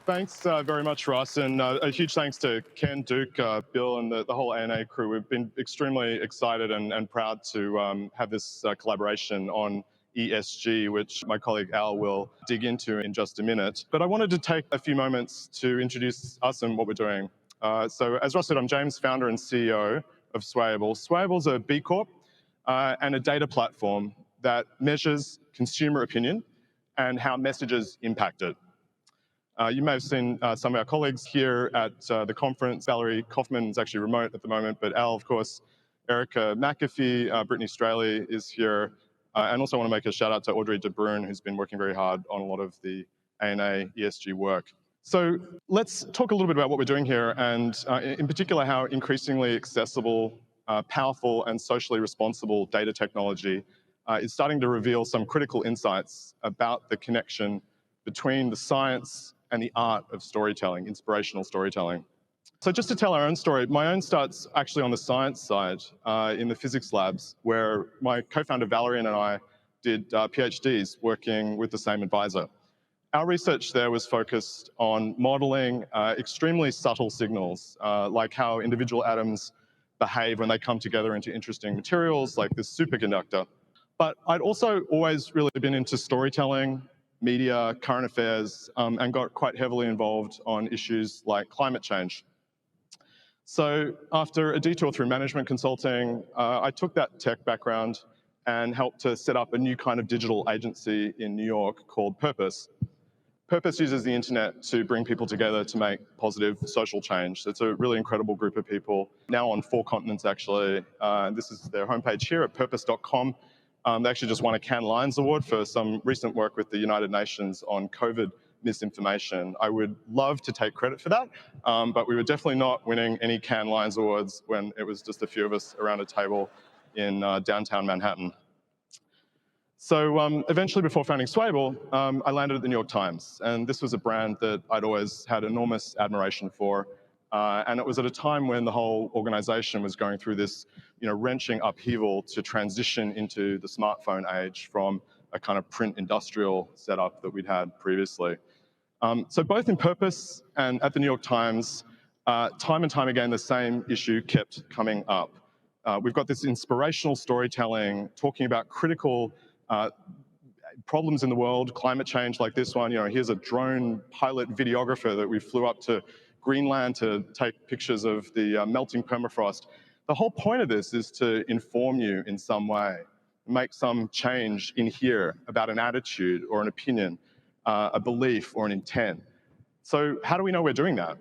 Thanks very much, Ross, and a huge thanks to Ken, Duke, Bill, and the whole ANA crew. We've been extremely excited and proud to have this collaboration on ESG, which my colleague Al will dig into in just a minute. But I wanted to take a few moments to introduce us and what we're doing. So as Ross said, I'm James, founder and CEO of Swayable. Swayable's a B Corp and a data platform that measures consumer opinion and how messages impact it. You may have seen some of our colleagues here at the conference. Valerie Kaufman is actually remote at the moment, but Al, of course, Erica McAfee, Brittany Straley is here. And also want to make a shout out to Audrey de Bruin, who's been working very hard on a lot of the ANA ESG work. So let's talk a little bit about what we're doing here, and in particular how increasingly accessible, powerful, and socially responsible data technology is starting to reveal some critical insights about the connection between the science and the art of storytelling, inspirational storytelling. So just to tell our own story, my own start's actually on the science side in the physics labs, where my co-founder Valerian and I did PhDs working with the same advisor. Our research there was focused on modeling extremely subtle signals, like how individual atoms behave when they come together into interesting materials, like this superconductor. But I'd also always really been into storytelling, media, current affairs, and got quite heavily involved on issues like climate change. So after a detour through management consulting, I took that tech background and helped to set up a new kind of digital agency in New York called Purpose. Purpose uses the internet to bring people together to make positive social change. It's a really incredible group of people, now on 4 continents actually. This is their homepage here at purpose.com. They actually just won a Cannes Lions Award for some recent work with the United Nations on COVID misinformation. I would love to take credit for that, but we were definitely not winning any Cannes Lions Awards when it was just a few of us around a table in downtown Manhattan. So eventually, before founding Swayable, I landed at the New York Times, and this was a brand that I'd always had enormous admiration for. And it was at a time when the whole organization was going through this, wrenching upheaval to transition into the smartphone age from a kind of print industrial setup that we'd had previously. So both in Purpose and at the New York Times, time and time again, the same issue kept coming up. We've got this inspirational storytelling talking about critical problems in the world, climate change like this one. Here's a drone pilot videographer that we flew up to Greenland to take pictures of the melting permafrost. The whole point of this is to inform you in some way, make some change in here about an attitude or an opinion, a belief or an intent. So how do we know we're doing that?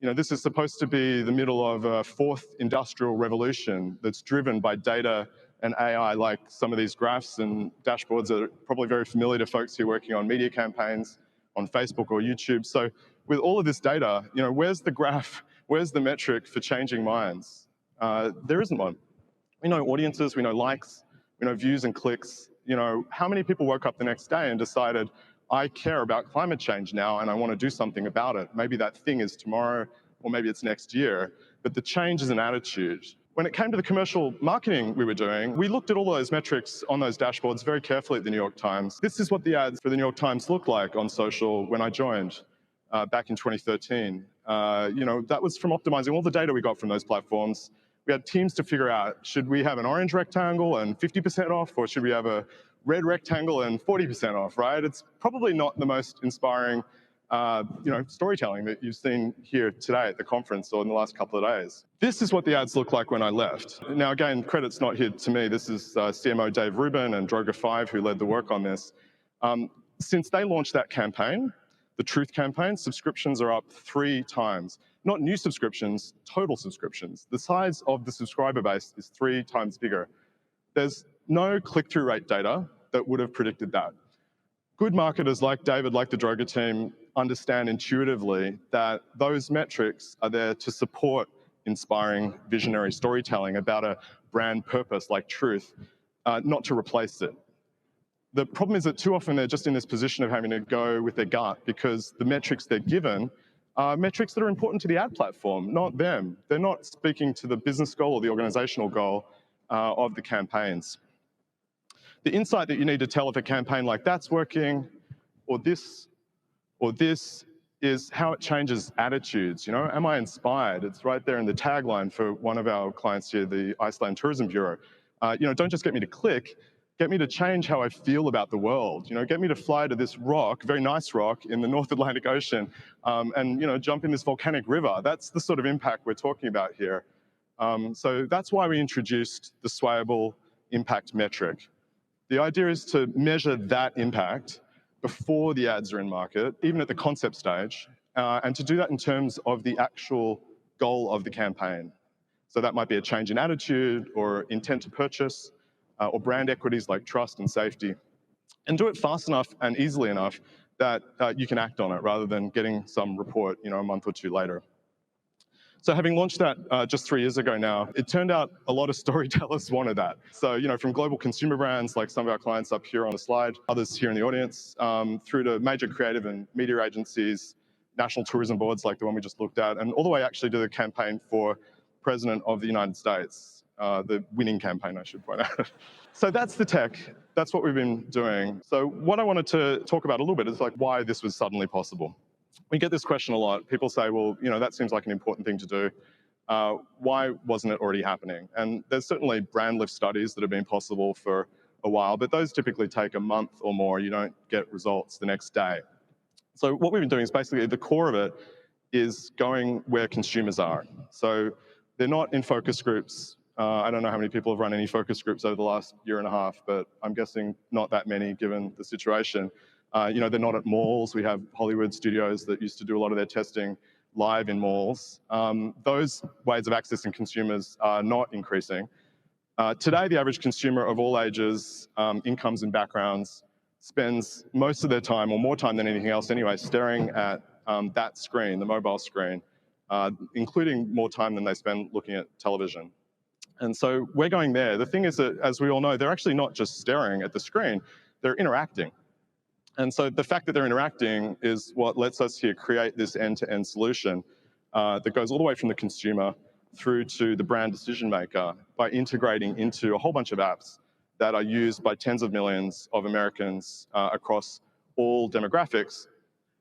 This is supposed to be the middle of a 4th industrial revolution that's driven by data and AI, like some of these graphs and dashboards are probably very familiar to folks who are working on media campaigns on Facebook or YouTube. So with all of this data, where's the graph? Where's the metric for changing minds? There isn't one. We know audiences, we know likes, we know views and clicks. How many people woke up the next day and decided, I care about climate change now and I want to do something about it? Maybe that thing is tomorrow or maybe it's next year, but the change is an attitude. When it came to the commercial marketing we were doing, we looked at all those metrics on those dashboards very carefully at the New York Times. This is what the ads for the New York Times looked like on social when I joined back in 2013. That was from optimizing all the data we got from those platforms. We had teams to figure out, should we have an orange rectangle and 50% off, or should we have a red rectangle and 40% off, right? It's probably not the most inspiring storytelling that you've seen here today at the conference or in the last couple of days. This is what the ads look like when I left. Now, again, credit's not here to me. This is CMO Dave Rubin and Droga 5 who led the work on this. Since they launched that campaign, the Truth campaign, subscriptions are up 3 times. Not new subscriptions, total subscriptions. The size of the subscriber base is 3 times bigger. There's no click-through rate data that would have predicted that. Good marketers like David, like the Droga team, understand intuitively that those metrics are there to support inspiring visionary storytelling about a brand purpose like truth, not to replace it. The problem is that too often they're just in this position of having to go with their gut because the metrics they're given are metrics that are important to the ad platform, not them. They're not speaking to the business goal or the organizational goal of the campaigns. The insight that you need to tell if a campaign like that's working, or this, Or this is how it changes attitudes. Am I inspired? It's right there in the tagline for one of our clients here, the Iceland Tourism Bureau. Don't just get me to click, get me to change how I feel about the world. Get me to fly to this rock, very nice rock in the North Atlantic Ocean, and jump in this volcanic river. That's the sort of impact we're talking about here. So that's why we introduced the swayable impact metric. The idea is to measure that impact before the ads are in market, even at the concept stage, and to do that in terms of the actual goal of the campaign. So that might be a change in attitude or intent to purchase, or brand equities like trust and safety, and do it fast enough and easily enough that you can act on it rather than getting some report a month or two later. So having launched that just 3 years ago now, it turned out a lot of storytellers wanted that. So, from global consumer brands like some of our clients up here on the slide, others here in the audience, through to major creative and media agencies, national tourism boards like the one we just looked at, and all the way actually to the campaign for President of the United States, the winning campaign, I should point out. So that's the tech. That's what we've been doing. So what I wanted to talk about a little bit is like why this was suddenly possible. We get this question a lot. People say, well, that seems like an important thing to do. Why wasn't it already happening? And there's certainly brand lift studies that have been possible for a while, but those typically take a month or more. You don't get results the next day. So what we've been doing is basically the core of it is going where consumers are. So they're not in focus groups. I don't know how many people have run any focus groups over the last year and a half, but I'm guessing not that many given the situation. They're not at malls. We have Hollywood studios that used to do a lot of their testing live in malls. Those ways of accessing consumers are not increasing. Today, the average consumer of all ages, incomes and backgrounds spends most of their time, or more time than anything else anyway, staring at that screen, the mobile screen, including more time than they spend looking at television. And so we're going there. The thing is that, as we all know, they're actually not just staring at the screen, they're interacting. And so the fact that they're interacting is what lets us here create this end-to-end solution that goes all the way from the consumer through to the brand decision maker by integrating into a whole bunch of apps that are used by tens of millions of Americans across all demographics.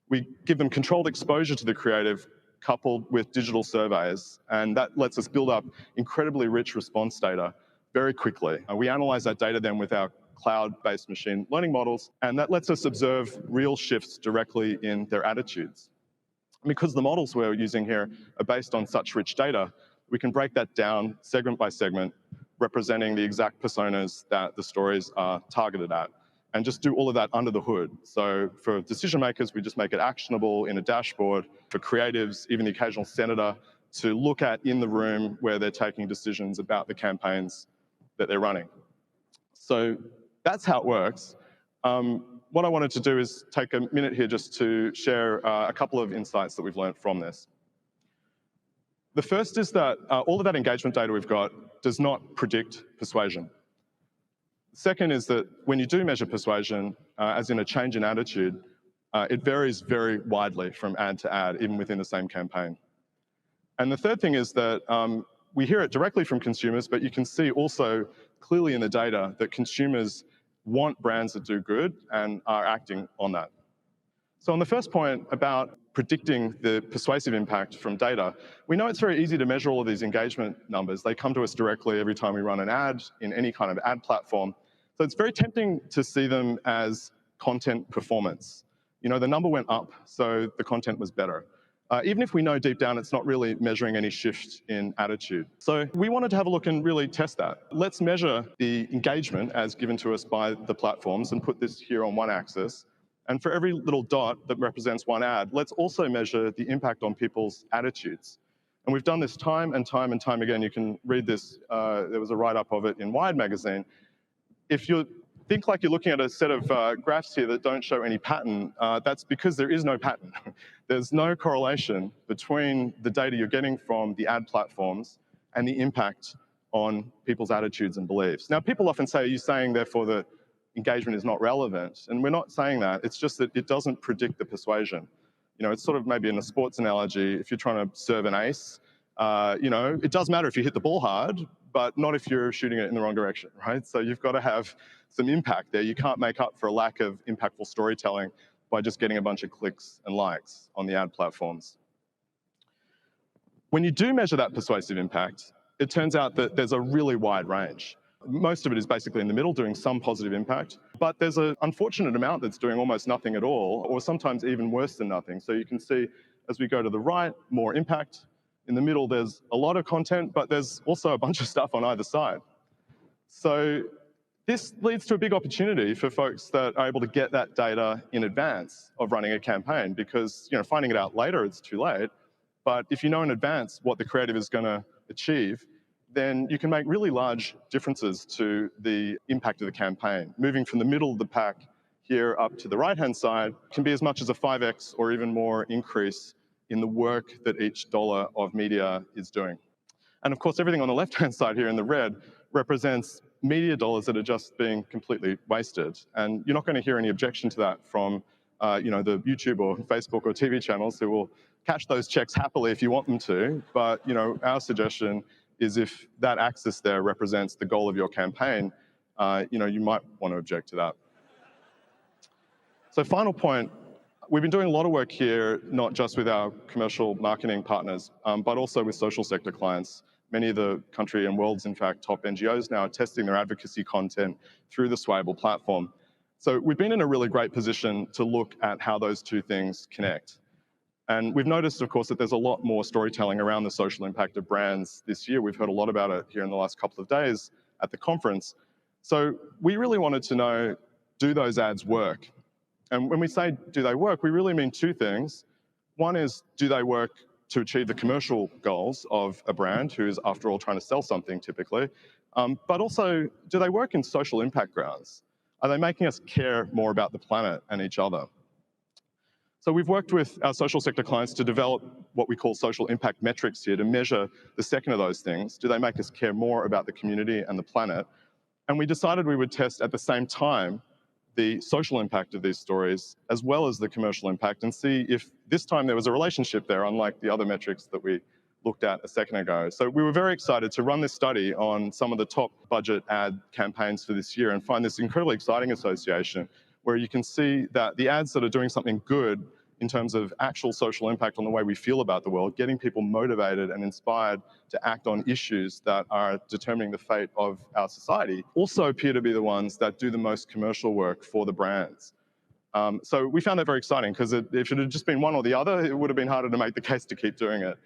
We give them controlled exposure to the creative coupled with digital surveys, and that lets us build up incredibly rich response data very quickly. We analyze that data then with our cloud-based machine learning models, and that lets us observe real shifts directly in their attitudes. Because the models we're using here are based on such rich data, we can break that down segment by segment, representing the exact personas that the stories are targeted at, and just do all of that under the hood. So for decision makers, we just make it actionable in a dashboard. For creatives, even the occasional senator, to look at in the room where they're taking decisions about the campaigns that they're running. So that's how it works. What I wanted to do is take a minute here just to share a couple of insights that we've learned from this. The first is that all of that engagement data we've got does not predict persuasion. The second is that when you do measure persuasion, as in a change in attitude, it varies very widely from ad to ad, even within the same campaign. And the third thing is that we hear it directly from consumers, but you can see also clearly in the data that consumers want brands that do good and are acting on that. So on the first point about predicting the persuasive impact from data, we know it's very easy to measure all of these engagement numbers. They come to us directly every time we run an ad in any kind of ad platform. So it's very tempting to see them as content performance. The number went up, so the content was better. Even if we know deep down it's not really measuring any shift in attitude. So we wanted to have a look and really test that. Let's measure the engagement as given to us by the platforms and put this here on one axis. And for every little dot that represents one ad, let's also measure the impact on people's attitudes. And we've done this time and time and time again. You can read this. There was a write-up of it in Wired magazine. If you think like you're looking at a set of graphs here that don't show any pattern, that's because there is no pattern. There's no correlation between the data you're getting from the ad platforms and the impact on people's attitudes and beliefs. Now, people often say, are you saying, therefore, that engagement is not relevant? And we're not saying that. It's just that it doesn't predict the persuasion. It's sort of maybe in a sports analogy, if you're trying to serve an ace, it does matter if you hit the ball hard, but not if you're shooting it in the wrong direction, right? So you've got to have some impact there. You can't make up for a lack of impactful storytelling by just getting a bunch of clicks and likes on the ad platforms. When you do measure that persuasive impact, it turns out that there's a really wide range. Most of it is basically in the middle, doing some positive impact, but there's an unfortunate amount that's doing almost nothing at all, or sometimes even worse than nothing. So you can see as we go to the right, more impact. In the middle, there's a lot of content, but there's also a bunch of stuff on either side. So this leads to a big opportunity for folks that are able to get that data in advance of running a campaign, because finding it out later, it's too late. But if you know in advance what the creative is going to achieve, then you can make really large differences to the impact of the campaign. Moving from the middle of the pack here up to the right-hand side can be as much as a 5x or even more increase in the work that each dollar of media is doing. And of course, everything on the left-hand side here in the red represents media dollars that are just being completely wasted. And you're not going to hear any objection to that from the YouTube or Facebook or TV channels, who will cash those checks happily if you want them to. But our suggestion is, if that axis there represents the goal of your campaign, you might want to object to that. So final point, we've been doing a lot of work here, not just with our commercial marketing partners, but also with social sector clients. Many of the country and world's, in fact, top NGOs now are testing their advocacy content through the Swayable platform. So we've been in a really great position to look at how those two things connect. And we've noticed, of course, that there's a lot more storytelling around the social impact of brands this year. We've heard a lot about it here in the last couple of days at the conference. So we really wanted to know, do those ads work? And when we say, do they work, we really mean two things. One is, do they work to achieve the commercial goals of a brand who is, after all, trying to sell something typically? But also, do they work in social impact grounds? Are they making us care more about the planet and each other? So we've worked with our social sector clients to develop what we call social impact metrics here, to measure the second of those things. Do they make us care more about the community and the planet? And we decided we would test at the same time the social impact of these stories as well as the commercial impact, and see if this time there was a relationship there, unlike the other metrics that we looked at a second ago. So we were very excited to run this study on some of the top budget ad campaigns for this year and find this incredibly exciting association, where you can see that the ads that are doing something good in terms of actual social impact on the way we feel about the world, getting people motivated and inspired to act on issues that are determining the fate of our society, also appear to be the ones that do the most commercial work for the brands. So we found that very exciting, because if it had just been one or the other, it would have been harder to make the case to keep doing it.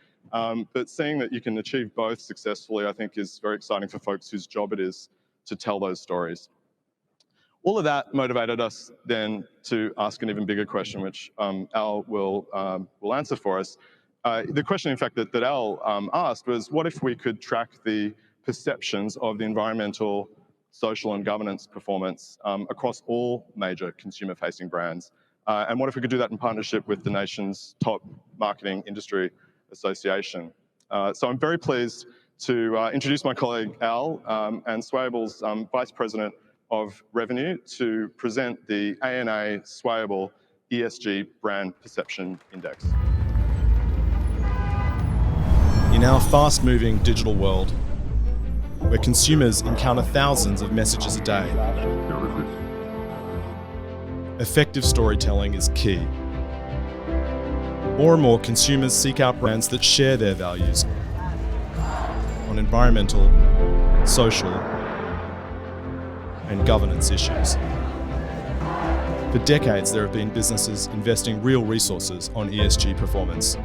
But seeing that you can achieve both successfully, I think, is very exciting for folks whose job it is to tell those stories. All of that motivated us then to ask an even bigger question, which Al will answer for us. The question, in fact, that Al asked was, what if we could track the perceptions of the environmental, social, and governance performance across all major consumer-facing brands? And what if we could do that in partnership with the nation's top marketing industry association? So I'm very pleased to introduce my colleague Al and Swayable's Vice President of Revenue to present the ANA-Swayable ESG Brand Perception Index. In our fast-moving digital world, where consumers encounter thousands of messages a day, effective storytelling is key. More and more consumers seek out brands that share their values on environmental, social, and governance issues. For decades, there have been businesses investing real resources on ESG performance,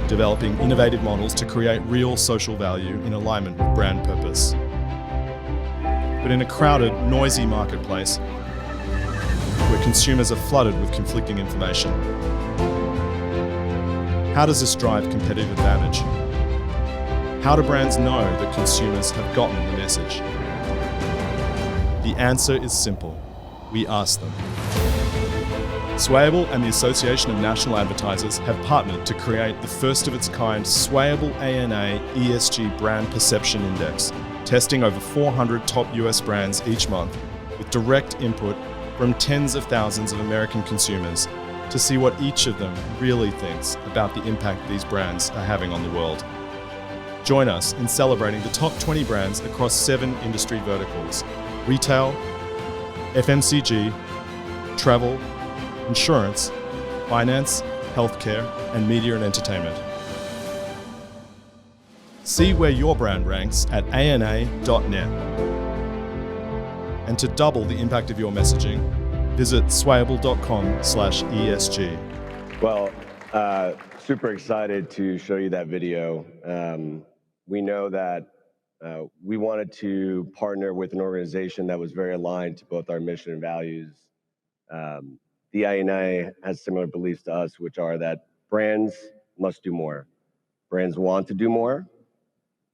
developing innovative models to create real social value in alignment with brand purpose. But in a crowded, noisy marketplace, where consumers are flooded with conflicting information, how does this drive competitive advantage? How do brands know that consumers have gotten the message? The answer is simple. We ask them. Swayable and the Association of National Advertisers have partnered to create the first of its kind Swayable ANA ESG Brand Perception Index, testing over 400 top US brands each month with direct input from tens of thousands of American consumers to see what each of them really thinks about the impact these brands are having on the world. Join us in celebrating the top 20 brands across 7 industry verticals: retail, FMCG, travel, insurance, finance, healthcare, and media and entertainment. See where your brand ranks at ANA.net. And to double the impact of your messaging, visit swayable.com/ESG. Well, super excited to show you that video. We know that we wanted to partner with an organization that was very aligned to both our mission and values. The ANA has similar beliefs to us, which are that brands must do more. Brands want to do more,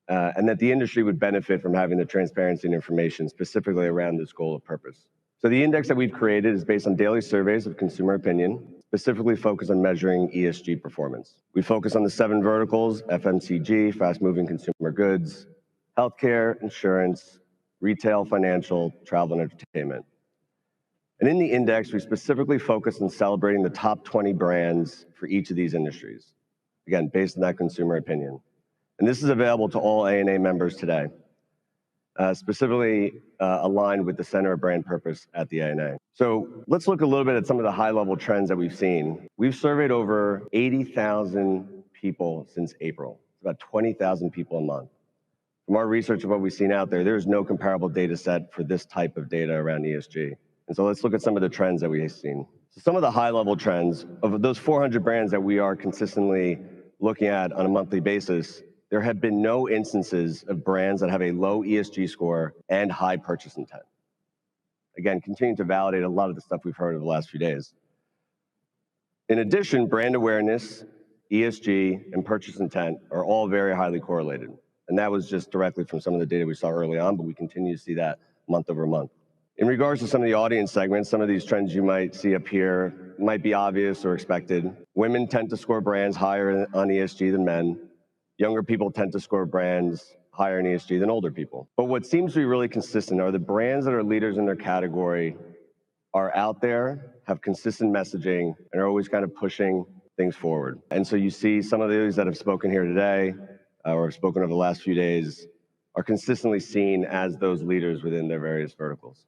and that the industry would benefit from having the transparency and information specifically around this goal of purpose. So the index that we've created is based on daily surveys of consumer opinion, specifically focused on measuring ESG performance. We focus on the 7 verticals: FMCG, fast-moving consumer goods, healthcare, insurance, retail, financial, travel, and entertainment. And in the index, we specifically focus on celebrating the top 20 brands for each of these industries, again, based on that consumer opinion. And this is available to all ANA members today, specifically aligned with the center of brand purpose at the ANA. So let's look a little bit at some of the high-level trends that we've seen. We've surveyed over 80,000 people since April, about 20,000 people a month. From our research of what we've seen out there, there's no comparable data set for this type of data around ESG. And so let's look at some of the trends that we've seen. So some of the high-level trends of those 400 brands that we are consistently looking at on a monthly basis, there have been no instances of brands that have a low ESG score and high purchase intent. Again, continuing to validate a lot of the stuff we've heard over the last few days. In addition, brand awareness, ESG, and purchase intent are all very highly correlated. And that was just directly from some of the data we saw early on, but we continue to see that month over month. In regards to some of the audience segments, some of these trends you might see up here might be obvious or expected. Women tend to score brands higher on ESG than men. Younger people tend to score brands higher in ESG than older people. But what seems to be really consistent are the brands that are leaders in their category are out there, have consistent messaging, and are always kind of pushing things forward. And so you see some of those that have spoken here today or have spoken over the last few days are consistently seen as those leaders within their various verticals.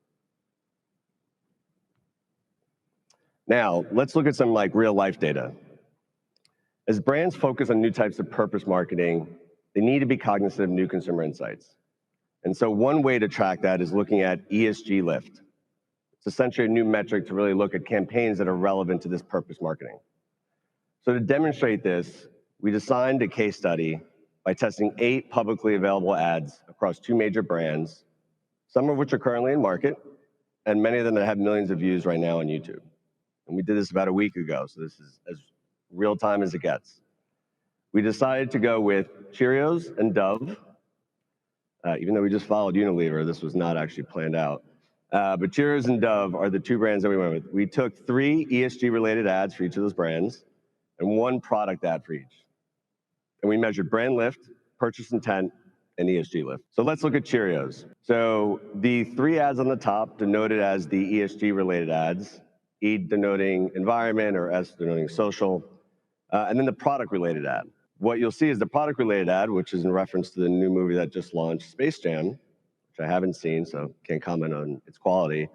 Now, let's look at some real life data. As brands focus on new types of purpose marketing, they need to be cognizant of new consumer insights. And so one way to track that is looking at ESG lift. It's essentially a new metric to really look at campaigns that are relevant to this purpose marketing. So to demonstrate this, we designed a case study by testing 8 publicly available ads across 2 major brands, some of which are currently in market, and many of them that have millions of views right now on YouTube. And we did this about a week ago, so this is as real time as it gets. We decided to go with Cheerios and Dove, even though we just followed Unilever, this was not actually planned out. But Cheerios and Dove are the 2 brands that we went with. We took 3 ESG-related ads for each of those brands and 1 product ad for each. And we measured brand lift, purchase intent, and ESG lift. So let's look at Cheerios. So the 3 ads on the top denoted as the ESG-related ads, E denoting environment or S denoting social, and then the product-related ad. What you'll see is the product-related ad, which is in reference to the new movie that just launched, Space Jam, which I haven't seen, so can't comment on its quality.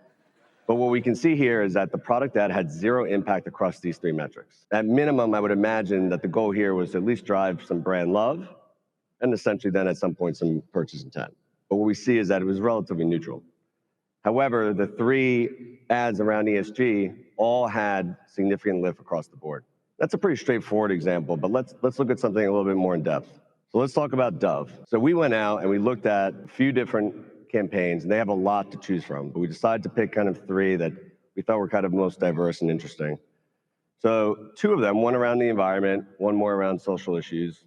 But what we can see here is that the product ad had 0 impact across these 3 metrics. At minimum, I would imagine that the goal here was to at least drive some brand love, and essentially then at some point some purchase intent. But what we see is that it was relatively neutral. However, the 3 ads around ESG all had significant lift across the board. That's a pretty straightforward example, but let's look at something a little bit more in depth. So let's talk about Dove. So we went out and we looked at a few different campaigns, and they have a lot to choose from, but we decided to pick kind of 3 that we thought were kind of most diverse and interesting. So 2 of them, one around the environment, one more around social issues,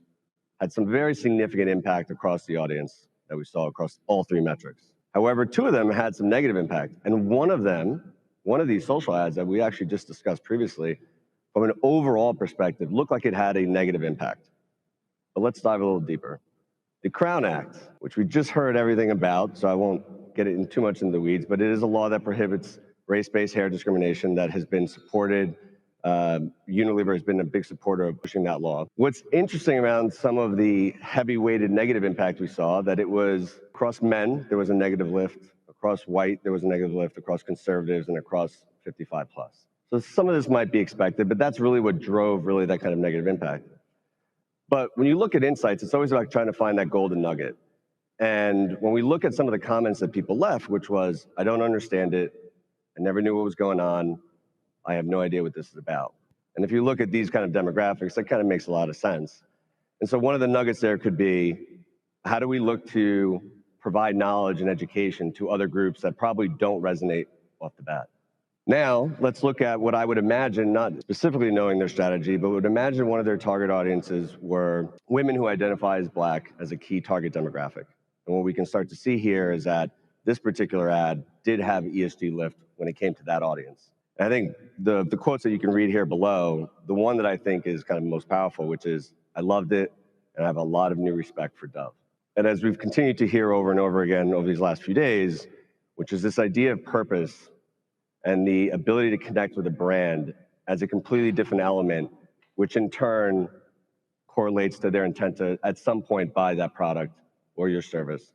had some very significant impact across the audience that we saw across all 3 metrics. However, 2 of them had some negative impact, and one of these social ads that we actually just discussed previously, from an overall perspective, looked like it had a negative impact. But let's dive a little deeper. The Crown Act, which we just heard everything about, so I won't get it in too much in the weeds, but it is a law that prohibits race-based hair discrimination that has been supported. Unilever has been a big supporter of pushing that law. What's interesting around some of the heavy-weighted negative impact we saw, that it was across men, there was a negative lift, across white, there was a negative lift, across conservatives, and across 55+. So some of this might be expected, but that's really what drove really that kind of negative impact. But when you look at insights, it's always about trying to find that golden nugget. And when we look at some of the comments that people left, which was, I don't understand it, I never knew what was going on, I have no idea what this is about. And if you look at these kind of demographics, that kind of makes a lot of sense. And so one of the nuggets there could be, how do we look to provide knowledge and education to other groups that probably don't resonate off the bat? Now, let's look at what I would imagine, not specifically knowing their strategy, but would imagine one of their target audiences were women who identify as Black as a key target demographic. And what we can start to see here is that this particular ad did have ESG lift when it came to that audience. And I think the quotes that you can read here below, the one that I think is kind of most powerful, which is, I loved it, and I have a lot of new respect for Dove. And as we've continued to hear over and over again over these last few days, which is this idea of purpose and the ability to connect with a brand as a completely different element, which in turn correlates to their intent to, at some point, buy that product or your service.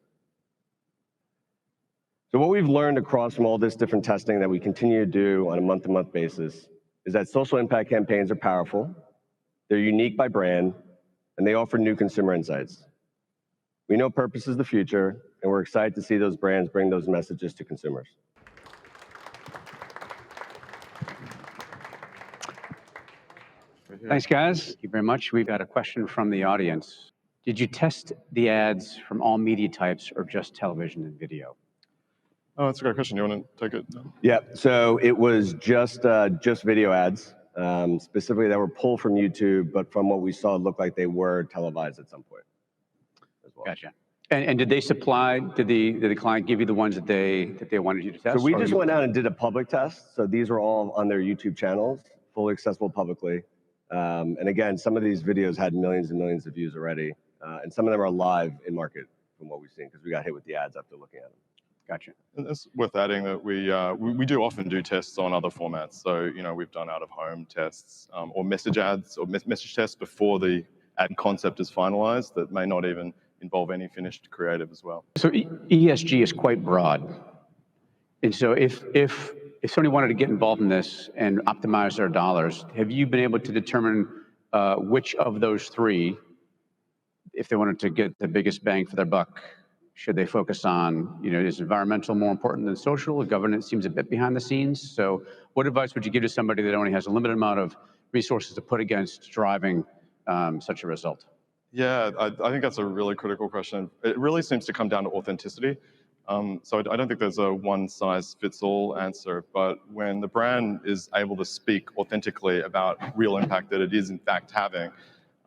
So what we've learned across from all this different testing that we continue to do on a month-to-month basis is that social impact campaigns are powerful, they're unique by brand, and they offer new consumer insights. We know purpose is the future, and we're excited to see those brands bring those messages to consumers. Thanks, guys. Thank you very much. We've got a question from the audience. Did you test the ads from all media types or just television and video? Oh, that's a great question. You want to take it? Yeah, so it was just video ads, specifically that were pulled from YouTube, but from what we saw, it looked like they were televised at some point as well. Gotcha. And did they supply, did the client give you the ones that they wanted you to test? So we just went out and did a public test. So these were all on their YouTube channels, fully accessible publicly. And again, some of these videos had millions and millions of views already. And some of them are live in market from what we've seen, because we got hit with the ads after looking at them. Gotcha. And it's worth adding that we do often do tests on other formats. So, we've done out-of-home tests or message ads or message tests before the ad concept is finalized that may not even involve any finished creative as well. So ESG is quite broad. And so if somebody wanted to get involved in this and optimize their dollars, have you been able to determine which of those three, if they wanted to get the biggest bang for their buck, should they focus on, is environmental more important than social? Governance seems a bit behind the scenes. So what advice would you give to somebody that only has a limited amount of resources to put against driving such a result? Yeah, I think that's a really critical question. It really seems to come down to authenticity. So I don't think there's a one-size-fits-all answer, but when the brand is able to speak authentically about real impact that it is in fact having,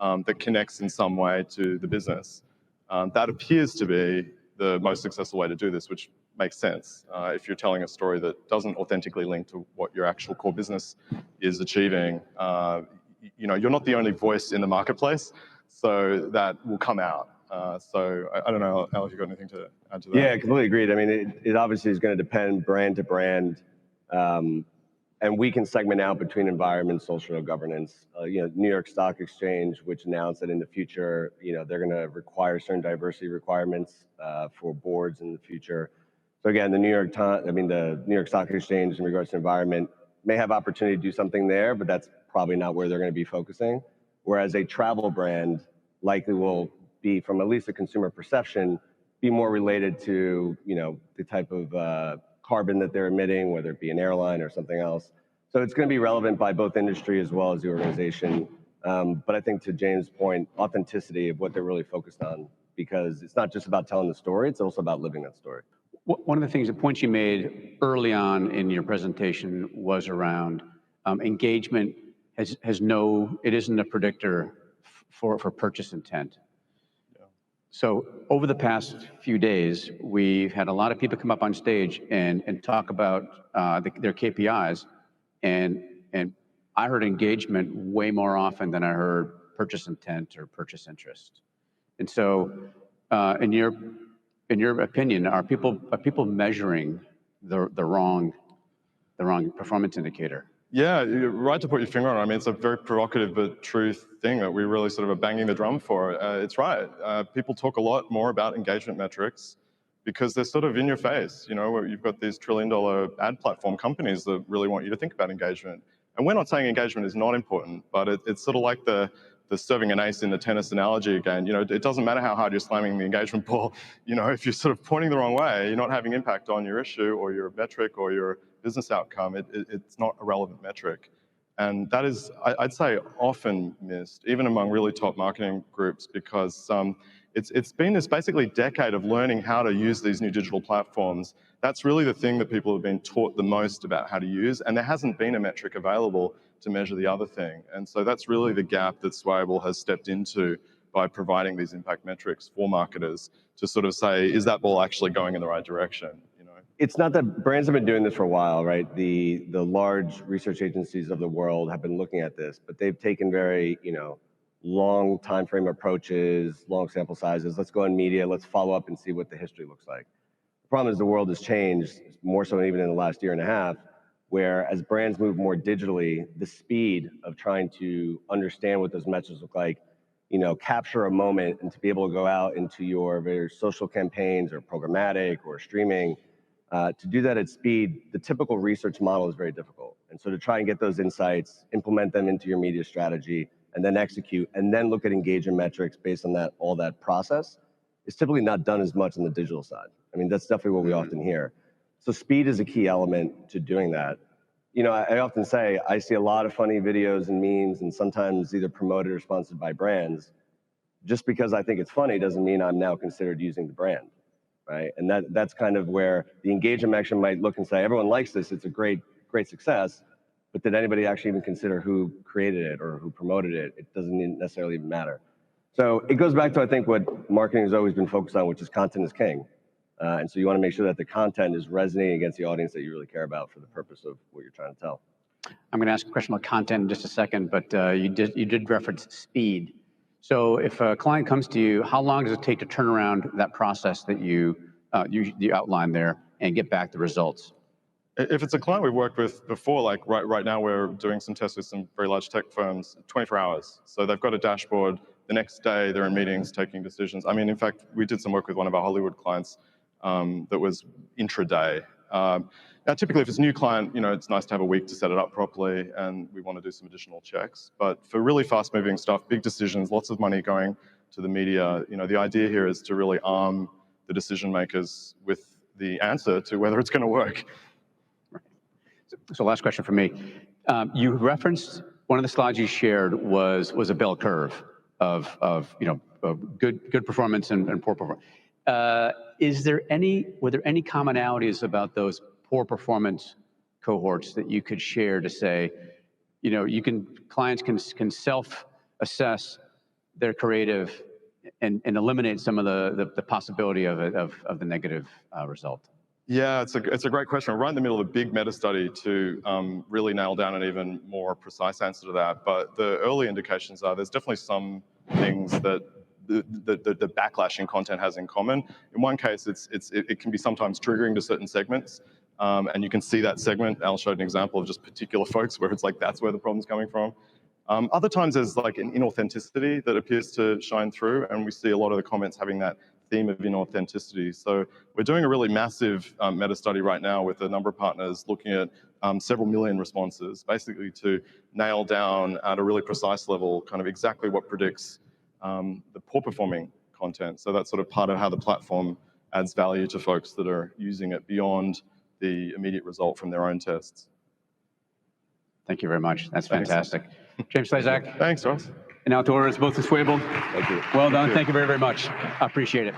that connects in some way to the business, that appears to be the most successful way to do this, which makes sense. If you're telling a story that doesn't authentically link to what your actual core business is achieving, you're not the only voice in the marketplace, so that will come out. So I don't know, Al, if you've got anything to add to that. Yeah, completely agreed. I mean, it obviously is going to depend brand to brand, and we can segment out between environment, social, and governance. New York Stock Exchange, which announced that in the future, they're going to require certain diversity requirements for boards in the future. So again, the New York Stock Exchange in regards to environment may have opportunity to do something there, but that's probably not where they're going to be focusing. Whereas a travel brand likely will be, from at least a consumer perception, be more related to the type of carbon that they're emitting, whether it be an airline or something else. So it's going to be relevant by both industry as well as the organization. But I think to James' point, authenticity of what they're really focused on, because it's not just about telling the story, it's also about living that story. One of the things, the points you made early on in your presentation was around engagement it isn't a predictor for purchase intent. So over the past few days, we've had a lot of people come up on stage and talk about their KPIs, and I heard engagement way more often than I heard purchase intent or purchase interest. And so, in your opinion, are people measuring the wrong performance indicator? Yeah, you're right to put your finger on it. I mean, it's a very provocative but true thing that we really sort of are banging the drum for. It's right. People talk a lot more about engagement metrics because they're sort of in your face. Where you've got these trillion-dollar ad platform companies that really want you to think about engagement. And we're not saying engagement is not important, but it's sort of like the serving an ace in the tennis analogy again. It doesn't matter how hard you're slamming the engagement ball. If you're sort of pointing the wrong way, you're not having impact on your issue or your metric or your business outcome. It's not a relevant metric. And that is, I'd say, often missed, even among really top marketing groups, because it's been this basically decade of learning how to use these new digital platforms. That's really the thing that people have been taught the most about how to use, and there hasn't been a metric available to measure the other thing. And so that's really the gap that Swayable has stepped into by providing these impact metrics for marketers to sort of say, is that ball actually going in the right direction? It's not that brands have been doing this for a while, right? The large research agencies of the world have been looking at this, but they've taken very, long time frame approaches, long sample sizes. Let's go in media, let's follow up and see what the history looks like. The problem is the world has changed, more so even in the last year and a half, where as brands move more digitally, the speed of trying to understand what those metrics look like, capture a moment and to be able to go out into your various social campaigns or programmatic or streaming, to do that at speed, the typical research model is very difficult. And so to try and get those insights, implement them into your media strategy, and then execute, and then look at engagement metrics based on all that process, is typically not done as much on the digital side. I mean, that's definitely what we often hear. So speed is a key element to doing that. I often say, I see a lot of funny videos and memes, and sometimes either promoted or sponsored by brands. Just because I think it's funny doesn't mean I'm now considered using the brand. Right? And that's kind of where the engagement metric might look and say, everyone likes this, it's a great success, but did anybody actually even consider who created it or who promoted it? It doesn't necessarily even matter. So it goes back to, I think, what marketing has always been focused on, which is content is king. And so you want to make sure that the content is resonating against the audience that you really care about for the purpose of what you're trying to tell. I'm going to ask a question about content in just a second, but you did reference speed. So if a client comes to you, how long does it take to turn around that process that you outlined there and get back the results? If it's a client we've worked with before, like right now we're doing some tests with some very large tech firms, 24 hours. So they've got a dashboard. The next day they're in meetings taking decisions. I mean, in fact, we did some work with one of our Hollywood clients that was intraday. Now, typically, if it's a new client, it's nice to have a week to set it up properly, and we want to do some additional checks. But for really fast-moving stuff, big decisions, lots of money going to the media, the idea here is to really arm the decision makers with the answer to whether it's going to work. Right. So last question for me. You referenced one of the slides you shared was a bell curve of good performance and poor performance. Were there any commonalities about those poor performance cohorts that you could share to say, clients can self-assess their creative and eliminate some of the possibility of the negative result? Yeah, it's a great question. We're right in the middle of a big meta study to really nail down an even more precise answer to that. But the early indications are there's definitely some things that the backlash in content has in common. In one case, it can be sometimes triggering to certain segments. And you can see that segment. Al showed an example of just particular folks where it's like that's where the problem's coming from. Other times there's like an inauthenticity that appears to shine through, and we see a lot of the comments having that theme of inauthenticity. So we're doing a really massive meta study right now with a number of partners looking at several million responses, basically to nail down at a really precise level kind of exactly what predicts the poor performing content. So that's sort of part of how the platform adds value to folks that are using it beyond the immediate result from their own tests. Thank you very much. That's fantastic. James Slezak. Thanks, Ross. And now Torres, both with Swayable. Thank you. Well done. Thank you very, very much. I appreciate it.